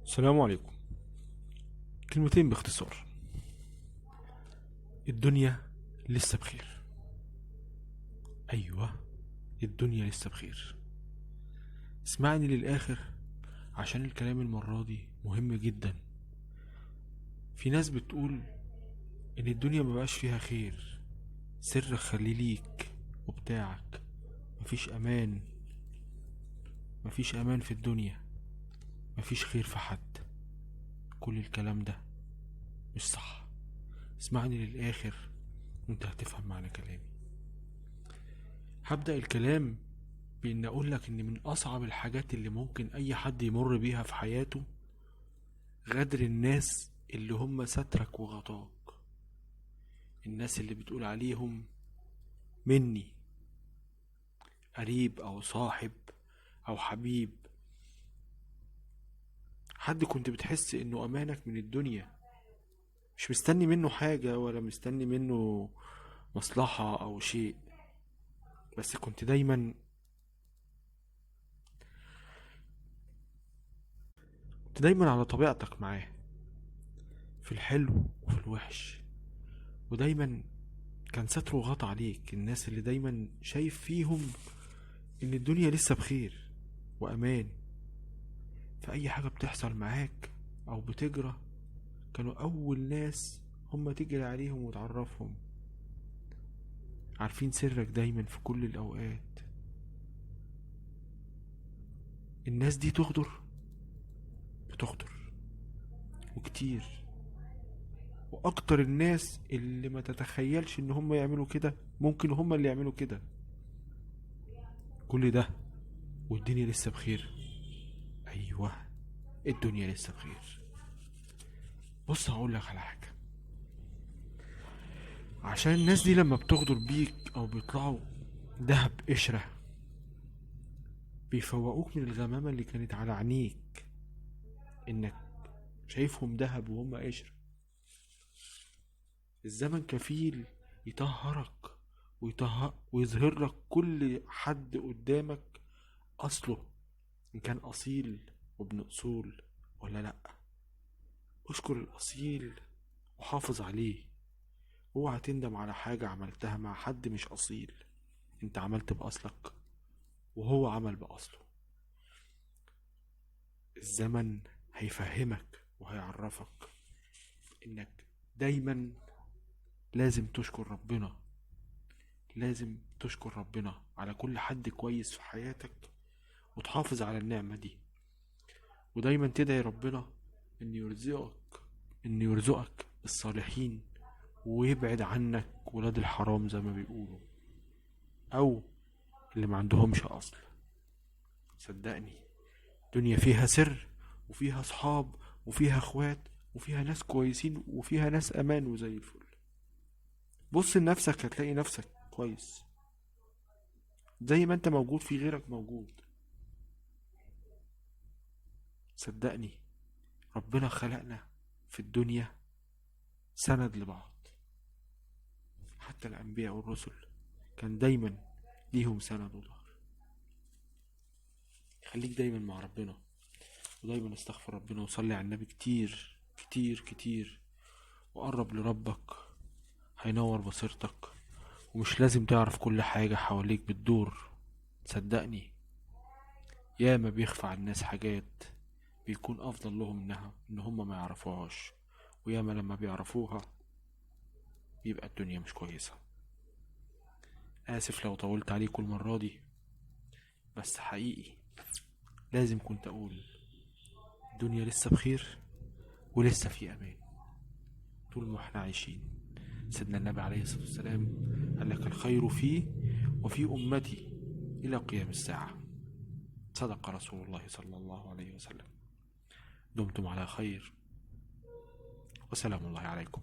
السلام عليكم. كلمتين باختصار. الدنيا لسه بخير. ايوه، الدنيا لسه بخير. اسمعني للاخر عشان الكلام المرة دي مهم جدا. في ناس بتقول ان الدنيا مبقاش فيها خير، سر خليه ليك وبتاعك. مفيش امان، مفيش امان في الدنيا، مفيش خير في حد. كل الكلام ده مش صح. اسمعني للاخر وانت هتفهم معنى كلامي. هبدأ الكلام بإن أقولك إن من أصعب الحاجات اللي ممكن أي حد يمر بيها في حياته غدر الناس اللي هم سترك وغطاك. الناس اللي بتقول عليهم مني، قريب أو صاحب أو حبيب، حد كنت بتحس إنه أمانك من الدنيا، مش مستني منه حاجة ولا مستني منه مصلحة أو شيء، بس كنت دايما على طبيعتك معاه، في الحلو وفي الوحش. ودايما كان ستره غطى عليك. الناس اللي دايما شايف فيهم ان الدنيا لسه بخير وامان. في اي حاجة بتحصل معاك او بتجرى كانوا اول ناس هم تجري عليهم وتعرفهم. عارفين سرك دايما في كل الاوقات. الناس دي تغدر، بتغدر وكتير. واكتر الناس اللي ما تتخيلش ان هم يعملوا كده ممكن هم اللي يعملوا كده. كل ده والدنيا لسه بخير. ايوه، الدنيا لسه بخير. بص هقولك على حاجة. عشان الناس دي لما بتغدر بيك او بيطلعوا دهب قشرة بيفوقوك من الغمامة اللي كانت على عينيك، انك شايفهم دهب وهم قشرة. الزمن كفيل يطهرك ويظهر لك كل حد قدامك اصله، ان كان اصيل وابن اصول ولا لا. اشكر الاصيل وحافظ عليه. اوعى تندم على حاجة عملتها مع حد مش اصيل. انت عملت باصلك وهو عمل باصله. الزمن هيفهمك وهيعرفك انك دايما لازم تشكر ربنا. لازم تشكر ربنا على كل حد كويس في حياتك وتحافظ على النعمة دي. ودايما تدعي ربنا ان يرزقك ان يرزقك الصالحين ويبعد عنك ولاد الحرام زي ما بيقولوا، او اللي ما عندهمش اصل. صدقني، دنيا فيها سر وفيها صحاب وفيها اخوات وفيها ناس كويسين وفيها ناس امان وزي الفل. بص لنفسك هتلاقي نفسك كويس. زي ما انت موجود في غيرك موجود. صدقني، ربنا خلقنا في الدنيا سند لبعض. حتى الانبياء والرسل كان دايما ليهم سند وظهر. خليك دايما مع ربنا ودايما استغفر ربنا وصلي على النبي كتير كتير كتير. وقرب لربك هينور بصيرتك. ومش لازم تعرف كل حاجة حواليك بتدور. صدقني، ياما بيخفى عن الناس حاجات بيكون افضل لهم ان هم ما يعرفوهاش. وياما لما بيعرفوها بيبقى الدنيا مش كويسة. اسف لو طولت عليكم المرة دي، بس حقيقي لازم كنت اقول الدنيا لسه بخير ولسه في امان طول ما احنا عايشين. سيدنا النبي عليه الصلاة والسلام قال لك الخير فيه وفي امتي الى قيام الساعة. صدق رسول الله صلى الله عليه وسلم. دمتم على خير وسلام الله عليكم.